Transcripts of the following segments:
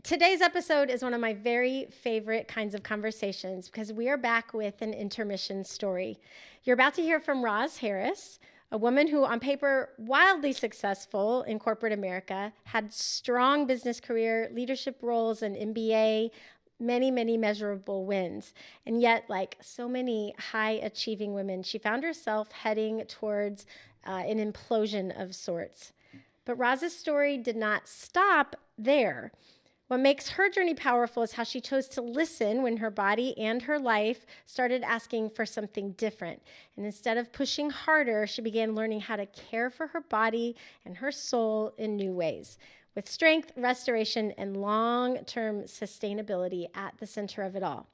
Today's episode is one of my very favorite kinds of conversations because we are back with an intermission story. You're about to hear from Roz Harris, a woman who on paper wildly successful in corporate America, had strong business career, leadership roles, an MBA, many measurable wins. And yet, like so many high achieving women, she found herself heading towards an implosion of sorts. But Roz's story did not stop there. What makes her journey powerful is how she chose to listen when her body and her life started asking for something different. And instead of pushing harder, she began learning how to care for her body and her soul in new ways, with strength, restoration, and long-term sustainability at the center of it all.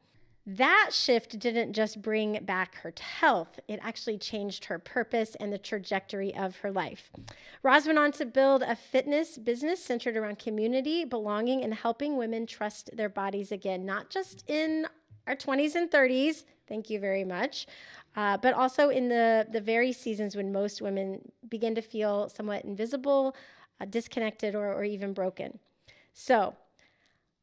That shift didn't just bring back her health, it actually changed her purpose and the trajectory of her life. Roz went on to build a fitness business centered around community, belonging, and helping women trust their bodies again, not just in our 20s and 30s, thank you very much, but also in the very seasons when most women begin to feel somewhat invisible, disconnected, or even broken. So,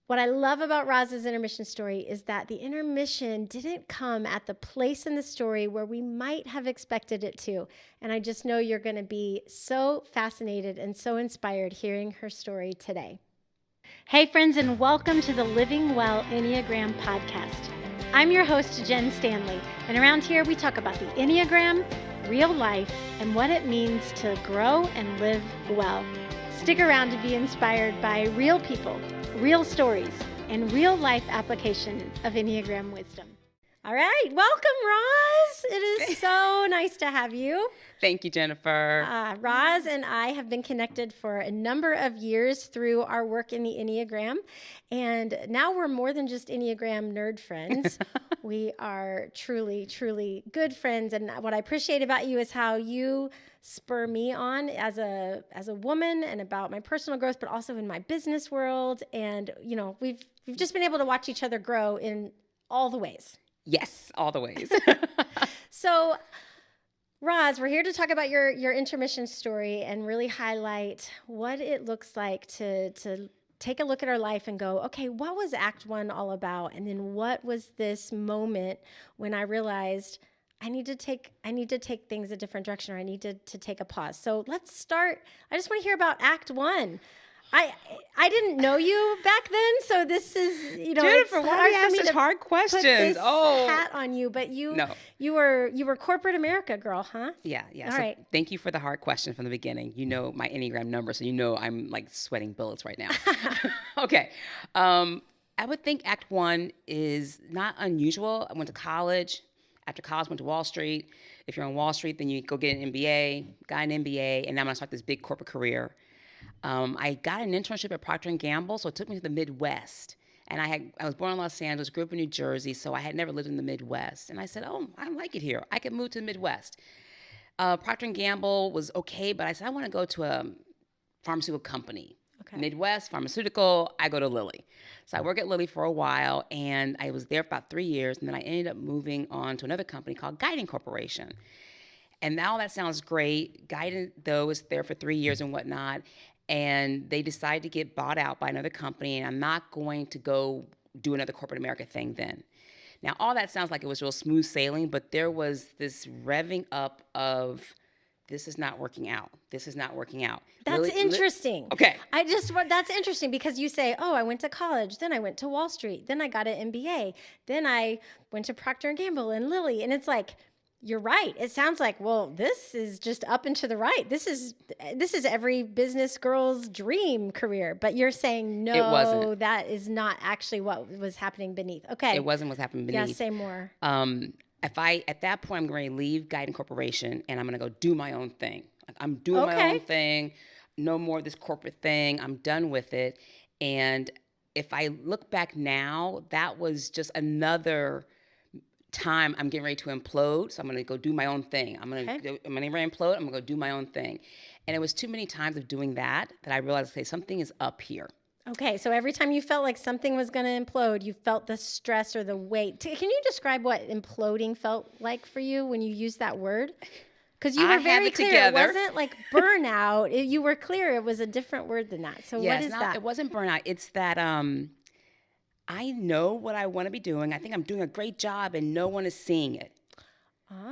what I love about Roz's intermission story is that the intermission didn't come at the place in the story where we might have expected it to. And I just know you're going to be so fascinated and so inspired hearing her story today. Hey friends, and welcome to the Living Well Enneagram Podcast. I'm your host, Jen Stanley, and around here we talk about the Enneagram, real life, and what it means to grow and live well. Stick around to be inspired by real people, real stories, and real life application of Enneagram wisdom. All right, welcome, Roz. It is so nice to have you. Thank you, Jennifer. Roz and I have been connected for a number of years through our work in the Enneagram, and now we're more than just Enneagram nerd friends. We are truly good friends, and what I appreciate about you is how you spur me on as a woman and about my personal growth, but also in my business world. And you know, we've just been able to watch each other grow in all the ways. Yes, all the ways. So, Roz, we're here to talk about your intermission story and really highlight what it looks like to take a look at our life and go, okay, what was Act 1 all about? And then what was this moment when I realized I need to take things a different direction, or I need to take a pause. So let's start. I just want to hear about Act 1. I didn't know you back then, so this is, Jennifer, why do you ask such hard questions? Put this hat on you, but you were corporate America girl, huh? Yeah. All so right. Thank you for the hard question from the beginning. You know my Enneagram number, so you know I'm like sweating bullets right now. Okay. I would think Act 1 is not unusual. I went to college. After college, went to Wall Street. If you're on Wall Street, then you go get an MBA, got an MBA, and now I'm going to start this big corporate career. I got an internship at Procter & Gamble, so it took me to the Midwest. And I was born in Los Angeles, grew up in New Jersey, so I had never lived in the Midwest. And I said, I don't like it here. I could move to the Midwest. Procter & Gamble was okay, but I said, I want to go to a pharmaceutical company. Okay. Midwest, pharmaceutical, I go to Lilly. So I worked at Lilly for a while, and I was there for about 3 years, and then I ended up moving on to another company called Guiding Corporation. And now that sounds great. Guiding, though, was there for 3 years and whatnot, and they decided to get bought out by another company, and I'm not going to go do another corporate America thing then. Now, all that sounds like it was real smooth sailing, but there was this revving up of, this is not working out. This is not working out. That's interesting. Okay. That's interesting because you say, I went to college, then I went to Wall Street, then I got an MBA, then I went to Procter & Gamble and Lilly. And it's like, you're right. It sounds like, well, this is just up and to the right. This is every business girl's dream career. But you're saying, no, it wasn't. That is not actually what was happening beneath. Okay. It wasn't what's happening beneath. Yeah, say more. At that point, I'm going to leave Guiding Corporation and I'm going to go do my own thing. Like, I'm doing my own thing. No more of this corporate thing. I'm done with it. And if I look back now, that was just another time I'm getting ready to implode. So I'm going to go do my own thing. I'm going to implode. I'm going to go do my own thing. And it was too many times of doing that I realized, okay, something is up here. Okay, so every time you felt like something was going to implode, you felt the stress or the weight. Can you describe what imploding felt like for you when you used that word? Because you were very clear. Together. It wasn't like burnout. You were clear. It was a different word than that. So what is that? It wasn't burnout. It's that I know what I want to be doing. I think I'm doing a great job and no one is seeing it.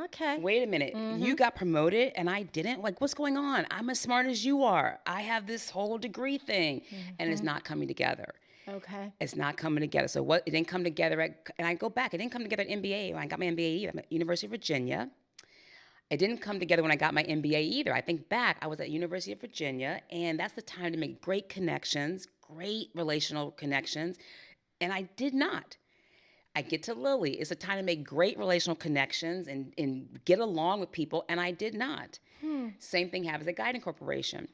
Okay. Wait a minute. You got promoted and I didn't? Like, what's going on? I'm as smart as you are. I have this whole degree thing and it's not coming together. Okay. It's not coming together. So it didn't come together and I go back, it didn't come together at MBA. When I got my MBA either. I'm at University of Virginia. It didn't come together when I got my MBA either. I think back, I was at University of Virginia and that's the time to make great connections, great relational connections. And I did not. I get to Lilly. It's a time to make great relational connections and get along with people, and I did not. Same thing happens at Guiding Corporation.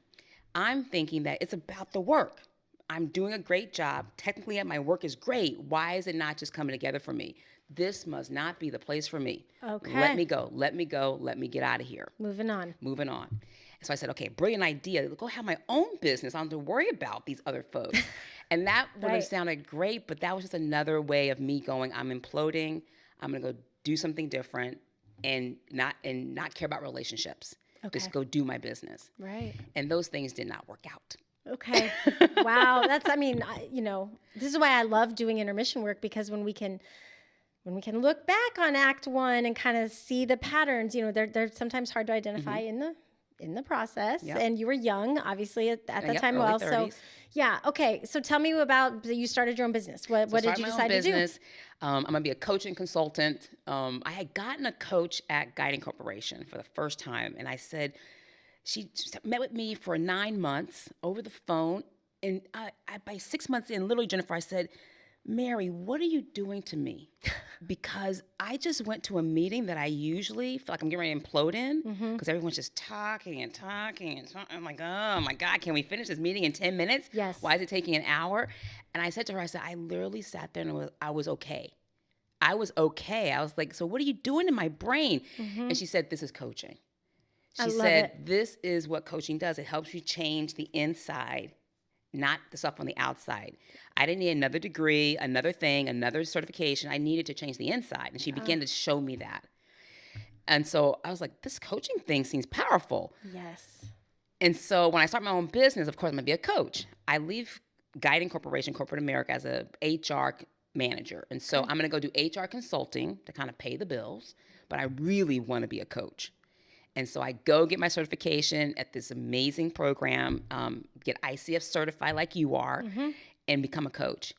I'm thinking that it's about the work. I'm doing a great job. Technically, my work is great. Why is it not just coming together for me? This must not be the place for me. Okay. Let me go. Let me go. Let me get out of here. Moving on. So I said, okay, brilliant idea. Go have my own business. I don't have to worry about these other folks. And that would have sounded great, but that was just another way of me going, I'm imploding. I'm going to go do something different and not care about relationships. Okay. Just go do my business. Right. And those things did not work out. Okay. Wow. This is why I love doing intermission work, because when we can look back on Act 1 and kind of see the patterns, they're sometimes hard to identify in the process. Yep. And you were young, obviously, at that time. Well, 30s. So yeah. Okay. So tell me about, you started your own business. What did you decide to do? I'm going to be a coach and consultant. I had gotten a coach at Guiding Corporation for the first time. And I said, she met with me for 9 months over the phone. And by 6 months in, literally, Jennifer, I said, Mary, what are you doing to me? Because I just went to a meeting that I usually feel like I'm getting ready to implode in, because everyone's just talking and talking and talking. I'm like, oh my God, can we finish this meeting in 10 minutes? Yes. Why is it taking an hour? And I said to her, I literally sat there and I was okay. I was okay. I was like, so what are you doing in my brain? And she said, this is coaching. She said, this is what coaching does. It helps you change the inside, not the stuff on the outside. I didn't need another degree, another thing, another certification. I needed to change the inside. And she began to show me that. And so I was like, this coaching thing seems powerful. Yes. And so when I start my own business, of course, I'm going to be a coach. I leave Guiding Corporation, corporate America, as a HR manager. And so I'm going to go do HR consulting to kind of pay the bills. But I really want to be a coach. And so I go get my certification at this amazing program, get ICF certified like you are, and become a coach.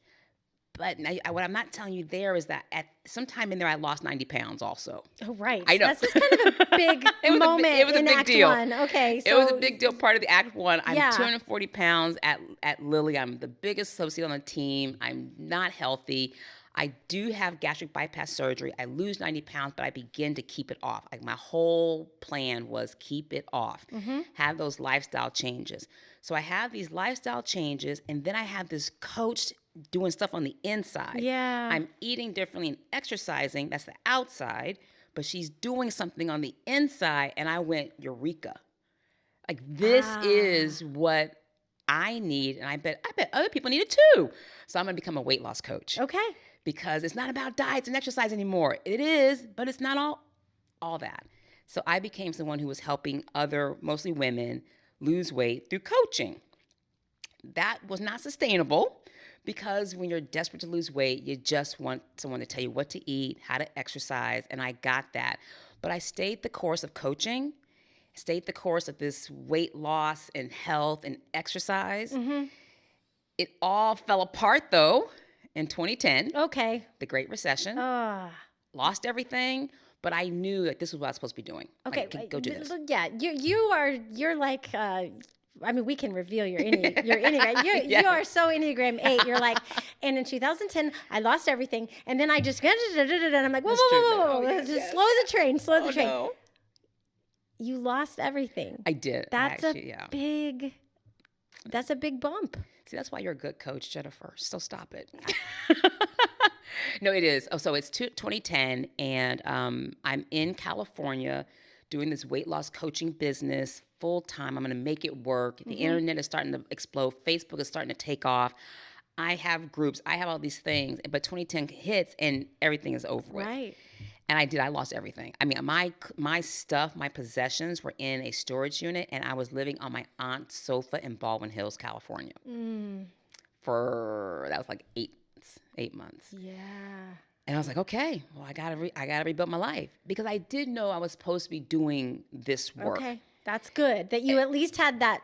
But what I'm not telling you there is that at some time in there, I lost 90 pounds also. Oh, right. I know. That's just kind of a big moment it was a in big Act deal. 1. Okay. So it was a big deal, part of the Act 1. I'm 240 pounds at Lilly. I'm the biggest associate on the team. I'm not healthy. I do have gastric bypass surgery. I lose 90 pounds, but I begin to keep it off. Like, my whole plan was keep it off, have those lifestyle changes. So I have these lifestyle changes, and then I have this coach doing stuff on the inside. Yeah. I'm eating differently and exercising. That's the outside, but she's doing something on the inside, and I went, eureka. Like, this is what I need, and I bet other people need it too. So I'm going to become a weight loss coach. Okay. Because it's not about diets and exercise anymore. It is, but it's not all that. So I became someone who was helping other, mostly women, lose weight through coaching. That was not sustainable, because when you're desperate to lose weight, you just want someone to tell you what to eat, how to exercise, and I got that. But I stayed the course of coaching, stayed the course of this weight loss and health and exercise. It all fell apart, though, in 2010. Okay. The Great Recession. Lost everything, but I knew that this was what I was supposed to be doing. Okay. Go do this. Yeah, you're like, we can reveal your Enneagram. You are so Enneagram 8. You're like, and in 2010, I lost everything. And then I just, and I'm like, whoa. Just slow the train. No. You lost everything. I did. That's a big bump. See, that's why you're a good coach, Jennifer. So stop it. No, it is. Oh, so it's 2010, and I'm in California doing this weight loss coaching business full time. I'm going to make it work. The internet is starting to explode. Facebook is starting to take off. I have groups. I have all these things. But 2010 hits, and everything is over with. Right. And I did. I lost everything. I mean, my stuff, my possessions were in a storage unit, and I was living on my aunt's sofa in Baldwin Hills, California. That was like 8 months. Yeah. And I was like, okay, well, I gotta rebuild my life, because I did know I was supposed to be doing this work. Okay. That's good that you at least had that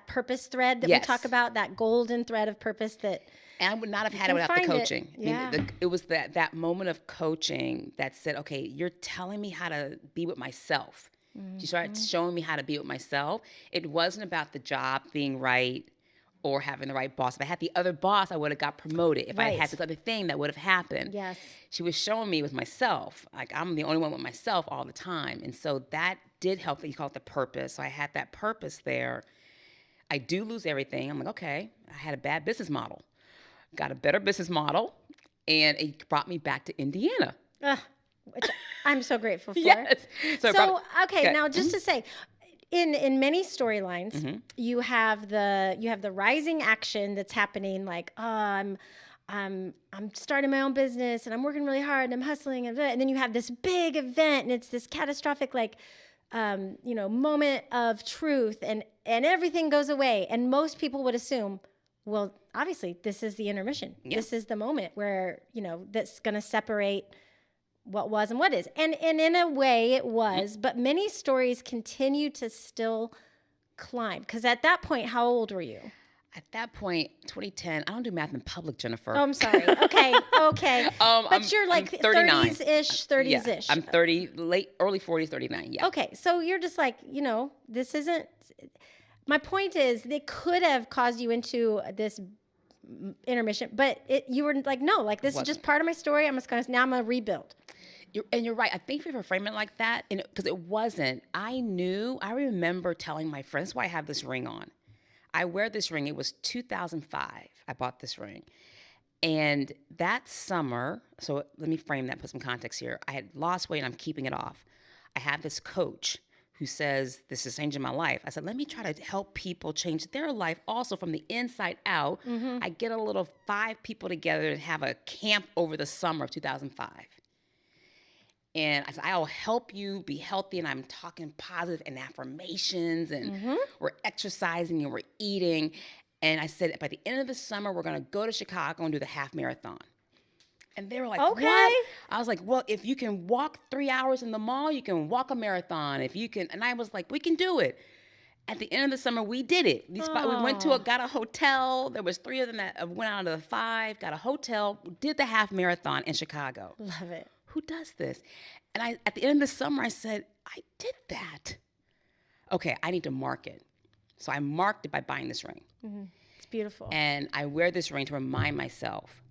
purpose thread that we talk about, that golden thread of purpose that. And I would not have had it without the coaching. Yeah. I mean, it was that moment of coaching that said, okay, you're telling me how to be with myself. You started showing me how to be with myself. It wasn't about the job being right or having the right boss. If I had the other boss, I would have got promoted. If I had this other thing, that would have happened. Yes. She was showing me with myself. Like, I'm the only one with myself all the time. And so that did help. You call it the purpose. So I had that purpose there. I do lose everything. I'm like, okay, I had a bad business model. Got a better business model, and it brought me back to Indiana. Which I'm so grateful for. Yes. So now just to say, in many storylines, you have the rising action that's happening, like, I'm starting my own business and I'm working really hard and I'm hustling, and then you have this big event and it's this catastrophic, like, moment of truth, and everything goes away, and most people would assume, well, obviously this is the intermission. Yeah. This is the moment where, that's going to separate what was and what is. And in a way it was, but many stories continue to still climb. Because at that point, how old were you? At that point, 2010, I don't do math in public, Jennifer. Oh, I'm sorry. Okay. But you're like 30s-ish. Yeah, I'm 30, early 40s, 39, yeah. Okay, so you're just like, this isn't... My point is, they could have caused you into this intermission, but you were like, no, like, this is just part of my story. I'm gonna rebuild. You're right. I think if you frame it like that, because it wasn't. I remember telling my friends, that's why I have this ring on. I wear this ring. It was 2005. I bought this ring. And that summer, so let me frame that, put some context here. I had lost weight and I'm keeping it off. I had this coach who says, this is changing my life. I said, let me try to help people change their life also from the inside out. I get a little 5 people together and have a camp over the summer of 2005. And I said, I'll help you be healthy. And I'm talking positive and affirmations, and we're exercising and we're eating. And I said, by the end of the summer, we're going to go to Chicago and do the half marathon. And they were like, okay. What? I was like, well, if you can walk 3 hours in the mall, you can walk a marathon. If you can. And I was like, we can do it. At the end of the summer, we did it. We went got a hotel. There was 3 of them that went out of the 5, got a hotel, did the half marathon in Chicago. Love it. Who does this? And at the end of the summer, I said, I did that. Okay, I need to mark it. So I marked it by buying this ring. It's beautiful. And I wear this ring to remind myself,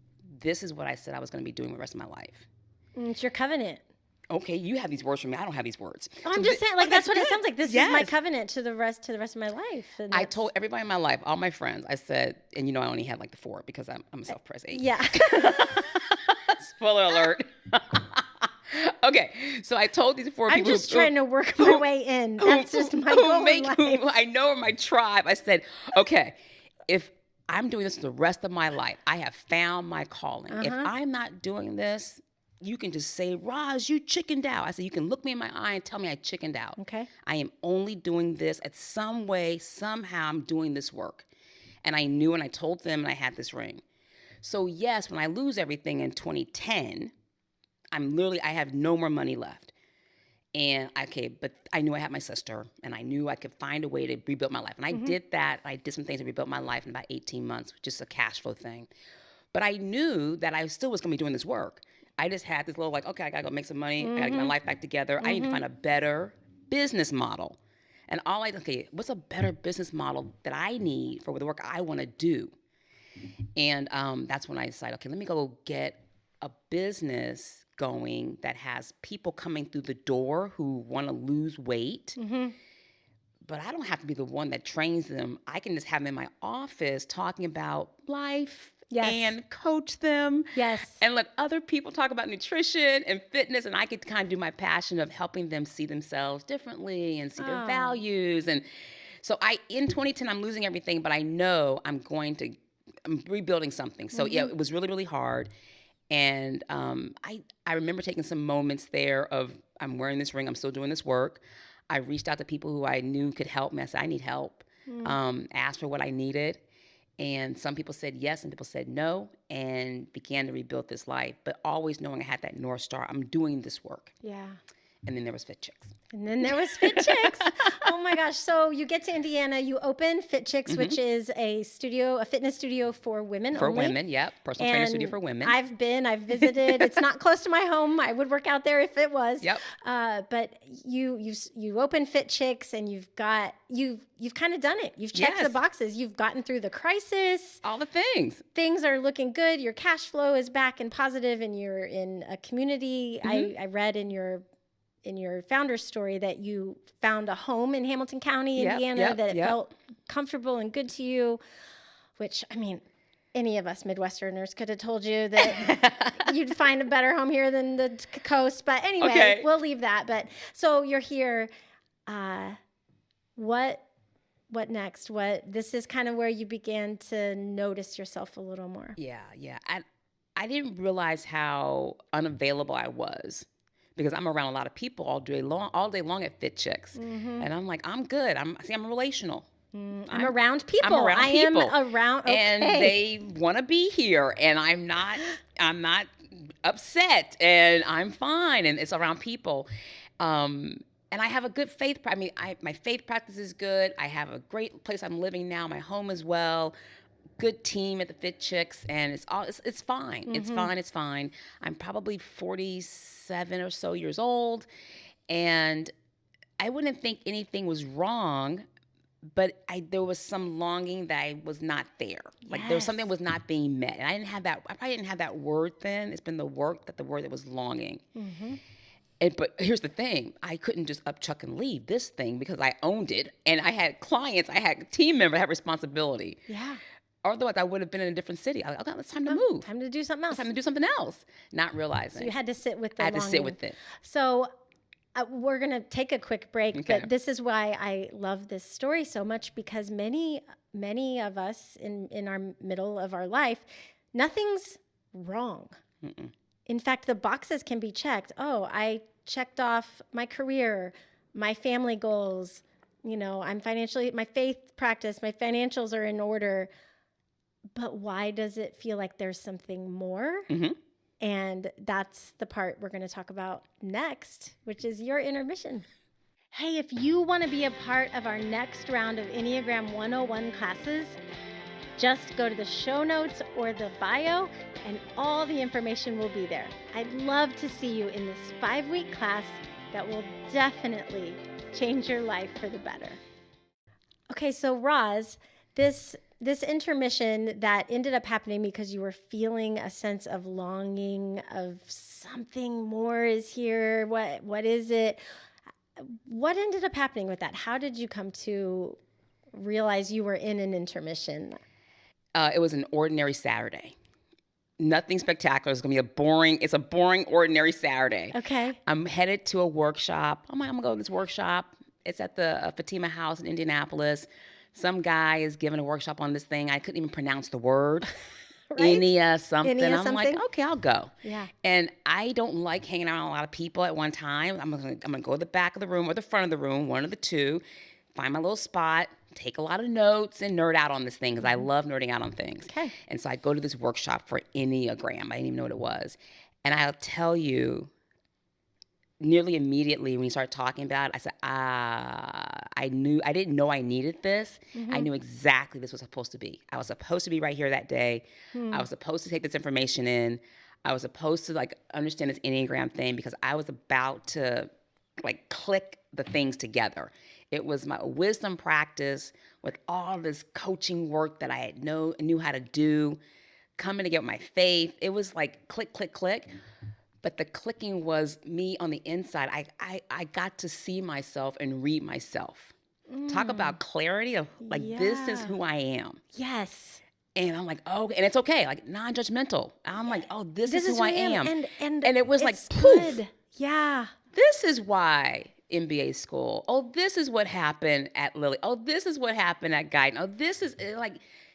this is what I said I was going to be doing the rest of my life. It's your covenant. Okay, you have these words for me. I don't have these words. Oh, I'm just saying, like, that's what it sounds like. This is my covenant to the rest of my life. And I told everybody in my life, all my friends, I said, and I only had like the 4 because I'm a self-pressed 8. Yeah. Spoiler alert. Okay, so I told these 4 people. I'm just trying to work my way in. That's just my goal in life. Who I know in my tribe. I said, okay, if I'm doing this the rest of my life, I have found my calling. If I'm not doing this, you can just say, Roz, you chickened out. I said, you can look me in my eye and tell me I chickened out. Okay. I am only doing this at some way, somehow I'm doing this work. And I knew, and I told them, and I had this ring. So yes, when I lose everything in 2010, I have no more money left. And but I knew I had my sister, and I knew I could find a way to rebuild my life. And I did that. I did some things to rebuild my life in about 18 months, just a cash flow thing. But I knew that I still was going to be doing this work. I just had this little okay, I got to go make some money. I got to get my life back together. I need to find a better business model. And what's a better business model that I need for the work I want to do? And that's when I decided, okay, let me go get a business going that has people coming through the door who want to lose weight. But I don't have to be the one that trains them. I can just have them in my office talking about life and coach them. Yes. And let other people talk about nutrition and fitness, and I could kind of do my passion of helping them see themselves differently and see their values. And so in 2010, I'm losing everything, but I know I'm rebuilding something. So yeah, it was really, really hard. And I remember taking some moments there of, I'm wearing this ring, I'm still doing this work. I reached out to people who I knew could help me. I said, I need help. Asked for what I needed. And some people said yes, and people said no, and began to rebuild this life. But always knowing I had that North Star, I'm doing this work. Yeah. And then there was Fit Chicks. And then there was Fit Chicks. Oh my gosh. So you get to Indiana, you open Fit Chicks, which is a fitness studio for women For only. women, yep. Personal trainer studio for women. I've visited. It's not close to my home. I would work out there if it was. Yep. But you open Fit Chicks, and you've kind of done it. You've checked the boxes. You've gotten through the crisis. All the things. Things are looking good. Your cash flow is back and positive, and you're in a community. I read in your founder's story that you found a home in Hamilton County, Indiana, that it felt comfortable and good to you, which, I mean, any of us Midwesterners could have told you that you'd find a better home here than the coast. But anyway, we'll leave that. But so you're here. What next? This is kind of where you began to notice yourself a little more. Yeah. I didn't realize how unavailable I was, because I'm around a lot of people all day long at Fit Chicks. And I'm like, I'm good. I'm relational. I'm around people. I am around, okay. And they want to be here, and I'm not upset, and I'm fine, and it's around people. And I have a good faith. My faith practice is good. I have a great place I'm living now. My home as well. Good team at the Fit Chicks, and it's fine. It's fine. I'm probably 47 or so years old, and I wouldn't think anything was wrong, but there was some longing that I was not there. Like there was something that was not being met, and I probably didn't have that word then. It's been the word that was longing. But here's the thing. I couldn't just up, chuck, and leave this thing, because I owned it, and I had clients, I had team members, I had responsibility. Yeah. Otherwise, I would have been in a different city. I was like, okay, it's time to move. Time to do something else. It's time to do something else. Not realizing. So you had to sit with the I had to sit with it. So we're going to take a quick break, but this is why I love this story so much, because many of us in our middle of our life, nothing's wrong. In fact, the boxes can be checked. Oh, I checked off my career, my family goals, I'm financially, my faith practice, my financials are in order. But why does it feel like there's something more? And that's the part we're going to talk about next, which is your intermission. Hey, if you want to be a part of our next round of Enneagram 101 classes, just go to the show notes or the bio, and all the information will be there. I'd love to see you in this 5-week class that will definitely change your life for the better. Okay, so Roz, this intermission that ended up happening because you were feeling a sense of longing, of something more is here. What is it? What ended up happening with that? How did you come to realize you were in an intermission? It was an ordinary Saturday. Nothing spectacular. It's going to be a boring, ordinary Saturday. Okay. I'm headed to a workshop. I'm going to go to this workshop. It's at the Fatima House in Indianapolis. Some guy is giving a workshop on this thing. I couldn't even pronounce the word. Right? Ennea something. Ennea I'm something? like, okay, I'll go. Yeah. And I don't like hanging around a lot of people at one time. I'm gonna go to the back of the room or the front of the room, one of the two, find my little spot, take a lot of notes, and nerd out on this thing, because I love nerding out on things. Okay. And so I go to this workshop for Enneagram. I didn't even know what it was. And I'll tell you, nearly immediately when we started talking about it, I said, I didn't know I needed this. I knew exactly this was supposed to be. I was supposed to be right here that day. I was supposed to take this information in. I was supposed to understand this Enneagram thing, because I was about to click the things together. It was my wisdom practice with all this coaching work that I knew how to do, coming together with my faith. It was like click, click, click. But the clicking was me on the inside. I got to see myself and read myself. Talk about clarity of this is who I am. Yes. And I'm like, oh, and it's okay, non-judgmental. I'm like, oh, this is who I am. And it was like, poof. Good. Yeah. This is why MBA school. Oh, this is what happened at Lilly. Oh, this is what happened at Guidance. Oh, this is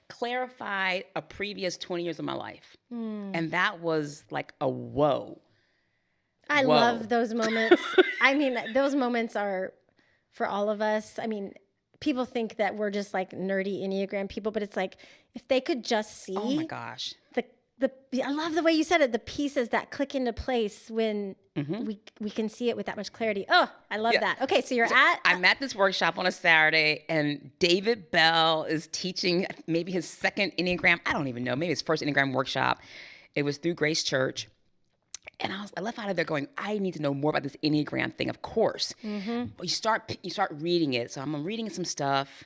clarified a previous 20 years of my life. And that was like a whoa. I love those moments. I mean, those moments are for all of us. I mean, people think that we're just like nerdy Enneagram people, but it's like if they could just see. Oh my gosh. I love the way you said it. The pieces that click into place when we can see it with that much clarity. Oh, I love that. Okay, so I'm at this workshop on a Saturday, and David Bell is teaching maybe his second Enneagram. I don't even know. Maybe his first Enneagram workshop. It was through Grace Church. And I left out of there going, I need to know more about this Enneagram thing, of course. But you start reading it. So I'm reading some stuff,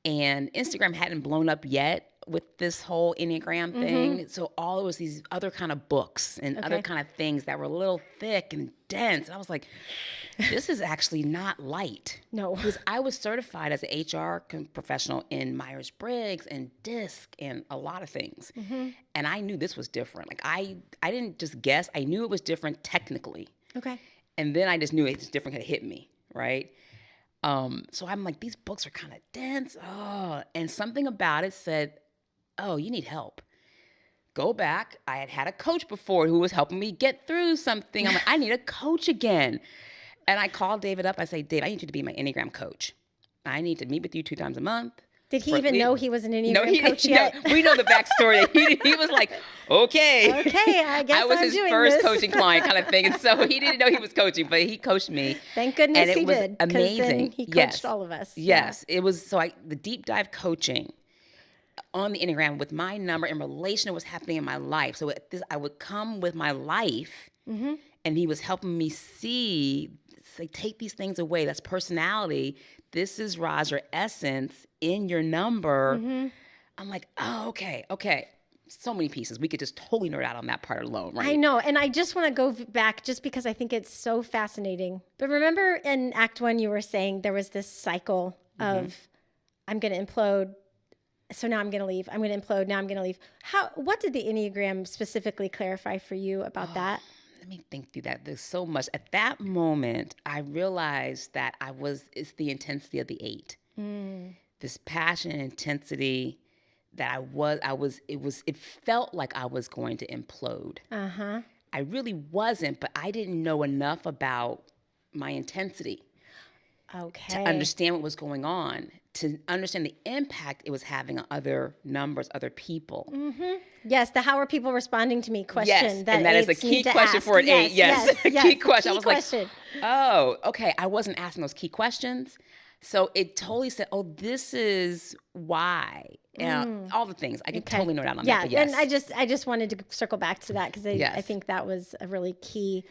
and Instagram hadn't blown up yet with this whole Enneagram thing. So all it was these other kind of books and other kind of things that were a little thick and dense. And I was like, this is actually not light. No. Because I was certified as an HR professional in Myers-Briggs and DISC and a lot of things. And I knew this was different. Like I didn't just guess. I knew it was different technically. Okay. And then I just knew it was different. It hit me, right? So I'm like, these books are kind of dense. Oh, and something about it said, oh, you need help. Go back. I had a coach before who was helping me get through something. I'm like, I need a coach again. And I called David up. I say, Dave, I need you to be my Enneagram coach. I need to meet with you 2 times a month. Did he even know he was an Enneagram coach yet? No, we know the backstory. He was like, okay. Okay, I guess I was I'm his doing first this. coaching client kind of thing. And so he didn't know he was coaching, but he coached me. Thank goodness and it he was did. Amazing. Then he coached all of us. Yes. It was the deep dive coaching on the Enneagram with my number and relation was happening in my life. So I would come with my life, and he was helping me see, say, take these things away. That's personality. This is Roz, your essence in your number. I'm like, oh, okay. So many pieces. We could just totally nerd out on that part alone, right? I know. And I just want to go back just because I think it's so fascinating. But remember in Act 1, you were saying there was this cycle of I'm going to implode. So now I'm going to leave. I'm going to implode. Now I'm going to leave. What did the Enneagram specifically clarify for you about that? Let me think through that. There's so much. At that moment, I realized that it's the intensity of the 8. This passion and intensity that it felt like I was going to implode. I really wasn't, but I didn't know enough about my intensity to understand what was going on, to understand the impact it was having on other numbers, other people. Yes, the how are people responding to me question. Yes, and that is a key question for an 8. Yes, key question. I was like, oh, okay. I wasn't asking those key questions. So it totally said, oh, this is why. All the things. I could totally note out on that. But yes. And I just wanted to circle back to that because I think that was a really key.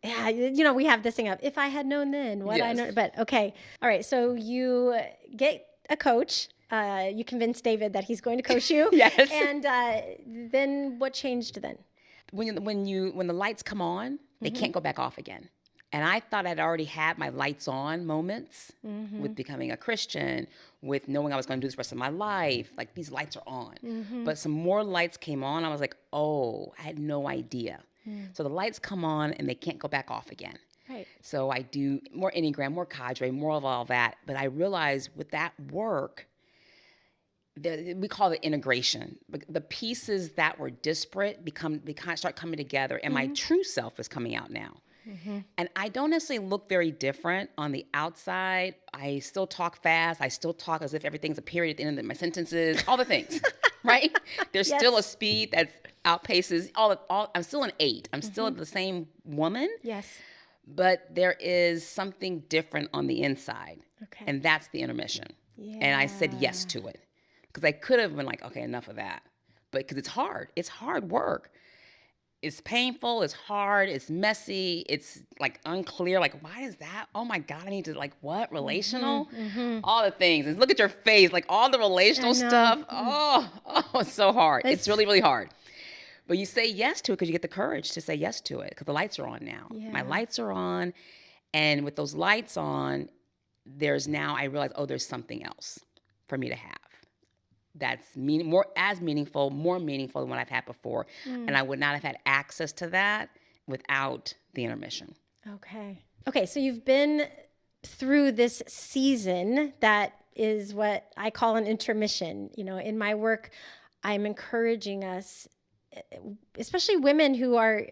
Yeah, we have this thing of if I had known then what I know. But okay. All right. So you get a coach. You convince David that he's going to coach you. Yes. And then what changed then? When the lights come on, they can't go back off again. And I thought I'd already had my lights on moments with becoming a Christian, with knowing I was going to do this the rest of my life. Like these lights are on. But some more lights came on. I was like, oh, I had no idea. So the lights come on and they can't go back off again. Right. So I do more Enneagram, more cadre, more of all that. But I realized with that work, we call it integration. The pieces that were disparate start coming together, and my true self is coming out now. And I don't necessarily look very different on the outside. I still talk fast. I still talk as if everything's a period at the end of my sentences, all the things, right? There's still a speed that outpaces all. I'm still an 8. I'm still the same woman. Yes. But there is something different on the inside. Okay. And that's the intermission. Yeah. And I said yes to it. Because I could have been like, okay, enough of that. But because it's hard. It's hard work. It's painful, it's hard, it's messy, it's like unclear, like why is that? Oh my God, I need to like what? Relational? All the things. And look at your face, like all the relational stuff. Oh, it's so hard. It's really, really hard. But you say yes to it because you get the courage to say yes to it because the lights are on now. Yeah. My lights are on. And with those lights on, I realize, there's something else for me to have. That's more meaningful than what I've had before. And I would not have had access to that without the intermission. Okay, so you've been through this season that is what I call an intermission. You know, in my work, I'm encouraging us, especially women who are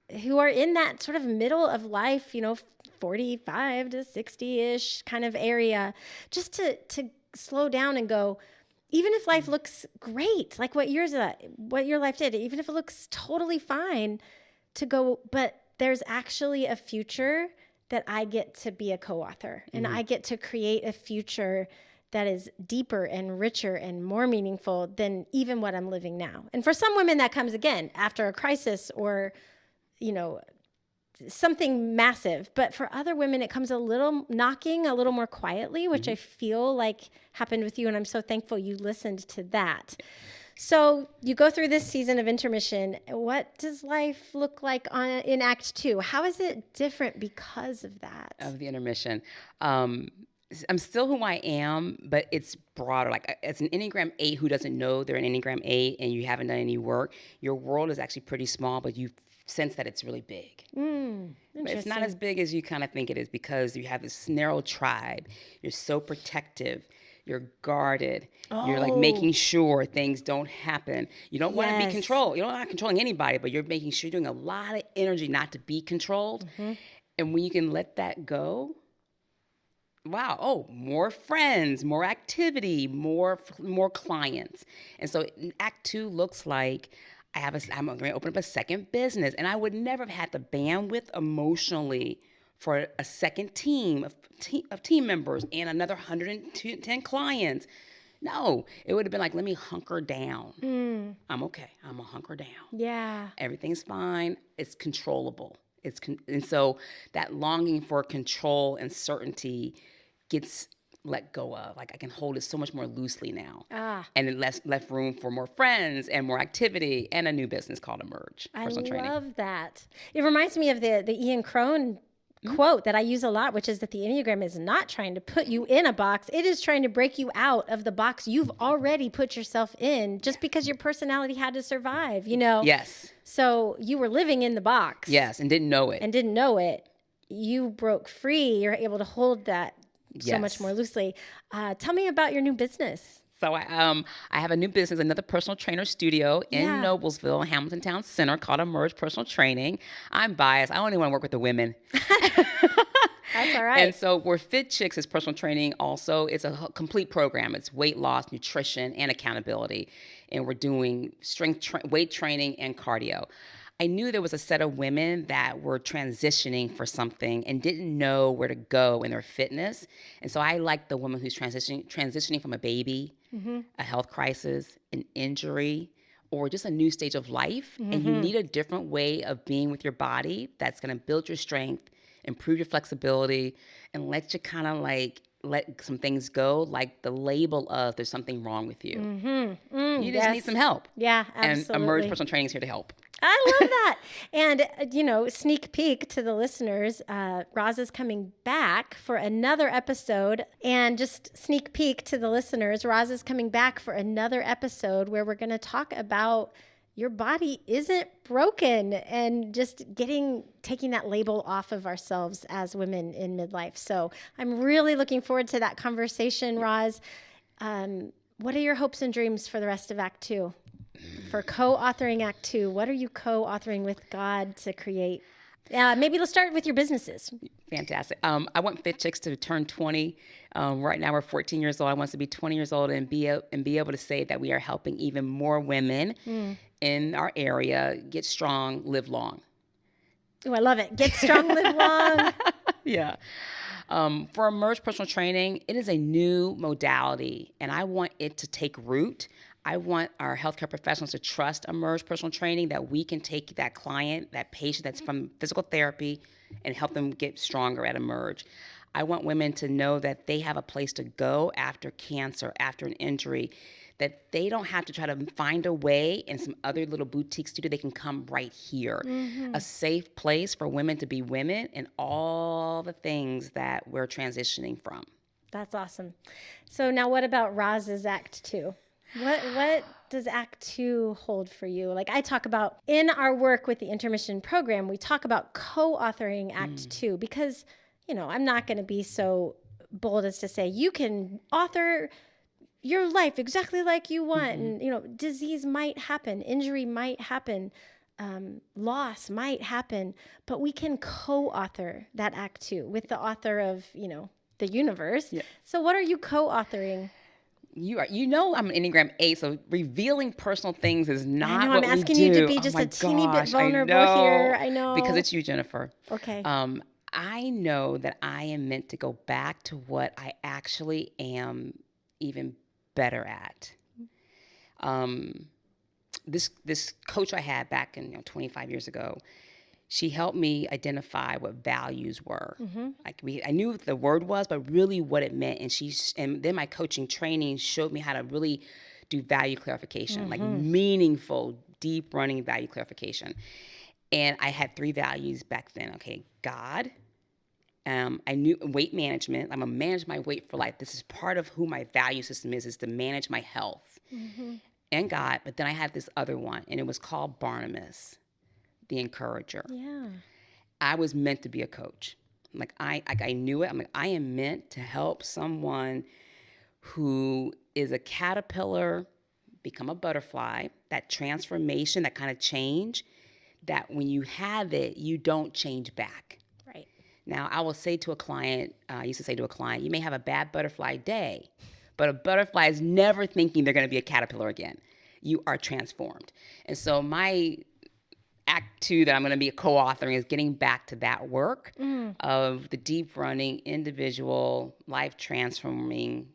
in that sort of middle of life, 45 to 60-ish kind of area, just to slow down and go, even if life looks great, like what your life did, even if it looks totally fine, to go, but there's actually a future that I get to be a co-author, and I get to create a future that is deeper and richer and more meaningful than even what I'm living now. And for some women, that comes again after a crisis or, something massive. But for other women, it comes a little knocking, a little more quietly, which I feel like happened with you. And I'm so thankful you listened to that. So you go through this season of intermission. What does life look like in Act 2? How is it different because of that? Of the intermission. I'm still who I am, but it's broader. Like, as an Enneagram 8 who doesn't know they're an Enneagram 8 and you haven't done any work, your world is actually pretty small, but you sense that it's really big. But it's not as big as you kind of think it is, because you have this narrow tribe. You're so protective. You're guarded. You're like making sure things don't happen. You don't want to be controlled. You're not controlling anybody, but you're making sure you're doing a lot of energy not to be controlled. And when you can let that go, wow, more friends, more activity, more clients. And so Act 2 looks like I'm going to open up a second business, and I would never have had the bandwidth emotionally for a second team of team members and another 110 clients. No, it would have been like, let me hunker down. I'm okay. I'm going to hunker down. Yeah. Everything's fine. It's controllable. And so that longing for control and certainty gets let go of. Like, I can hold it so much more loosely now. And it left room for more friends and more activity and a new business called Emerge Personal Training. I love that. It reminds me of the Ian Crone quote that I use a lot, which is that the Enneagram is not trying to put you in a box. It is trying to break you out of the box you've already put yourself in, just because your personality had to survive, Yes. So you were living in the box. Yes, and didn't know it. You broke free. You're able to hold that so much more loosely. Tell me about your new business. So I have a new business, another personal trainer studio in Noblesville, Hamilton Town Center, called Emerge Personal Training. I'm biased. I only want to work with the women. That's all right. And so we're Fit Chicks is personal training also. It's a complete program. It's weight loss, nutrition, and accountability. And we're doing weight training and cardio. I knew there was a set of women that were transitioning for something and didn't know where to go in their fitness. And so I like the woman who's transitioning from a baby, a health crisis, an injury, or just a new stage of life. And you need a different way of being with your body that's going to build your strength, improve your flexibility, and let you kind of like let some things go, like the label of there's something wrong with you. You just need some help. Yeah, absolutely. And Emerge Personal Training is here to help. I love that. And, sneak peek to the listeners, Roz is coming back for another episode. And just sneak peek to the listeners, Roz is coming back for another episode where we're going to talk about your body isn't broken and just taking that label off of ourselves as women in midlife. So I'm really looking forward to that conversation, Roz. What are your hopes and dreams for the rest of Act 2? For co-authoring Act 2, what are you co-authoring with God to create? Maybe let's start with your businesses. Fantastic. I want Fit Chicks to turn 20. Right now we're 14 years old. I want us to be 20 years old and be able to say that we are helping even more women in our area get strong, live long. Oh, I love it. Get strong, live long. Yeah. For Emerge Personal Training, it is a new modality, and I want it to take root. I want our healthcare professionals to trust Emerge Personal Training, that we can take that client, that patient that's from physical therapy, and help them get stronger at Emerge. I want women to know that they have a place to go after cancer, after an injury, that they don't have to try to find a way in some other little boutique studio. They can come right here. A safe place for women to be women and all the things that we're transitioning from. That's awesome. So now what about Roz's Act 2? What does Act 2 hold for you? Like, I talk about in our work with the Intermission program, we talk about co-authoring Act 2 because, I'm not going to be so bold as to say, you can author your life exactly like you want. And, disease might happen, injury might happen, loss might happen, but we can co-author that act too with the author of, the universe. Yeah. So what are you co-authoring? I'm an Enneagram 8, so revealing personal things is not what we do. I'm asking you to be just a teeny bit vulnerable here. I know. Because it's you, Jennifer. Okay. I know that I am meant to go back to what I actually am even better at. This coach I had back in 25 years ago, she helped me identify what values were. Mm-hmm. I knew what the word was, but really what it meant. And then my coaching training showed me how to really do value clarification, mm-hmm. like meaningful, deep running value clarification. And I had 3 values back then. Okay, God. I knew weight management. I'm gonna manage my weight for life. This is part of who my value system is to manage my health, mm-hmm. and God. But then I had this other one, and it was called Barnabas, the encourager. Yeah. I was meant to be a coach. I knew it. I am meant to help someone who is a caterpillar become a butterfly, that transformation, that kind of change, that when you have it, you don't change back. Right. Now, I will say to a client, I used to say to a client, you may have a bad butterfly day, but a butterfly is never thinking they're going to be a caterpillar again. You are transformed. And so my act 2 that I'm going to be co-authoring is getting back to that work of the deep running, individual, life transforming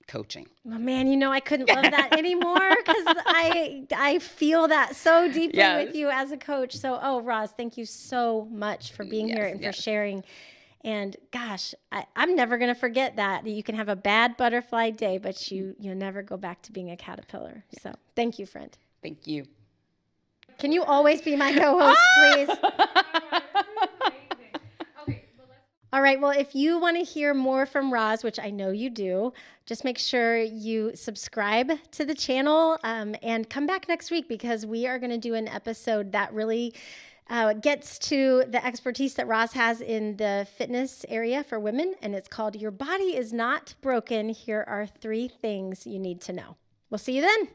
coaching. Oh man, I couldn't love that anymore because I feel that so deeply with you as a coach. So, Roz, thank you so much for being here and for sharing. And gosh, I'm never going to forget that. You can have a bad butterfly day, but you'll never go back to being a caterpillar. So thank you, friend. Thank you. Can you always be my co-host, please? All right. Well, if you want to hear more from Roz, which I know you do, just make sure you subscribe to the channel and come back next week because we are going to do an episode that really gets to the expertise that Roz has in the fitness area for women. And it's called Your Body is Not Broken. Here are 3 things you need to know. We'll see you then.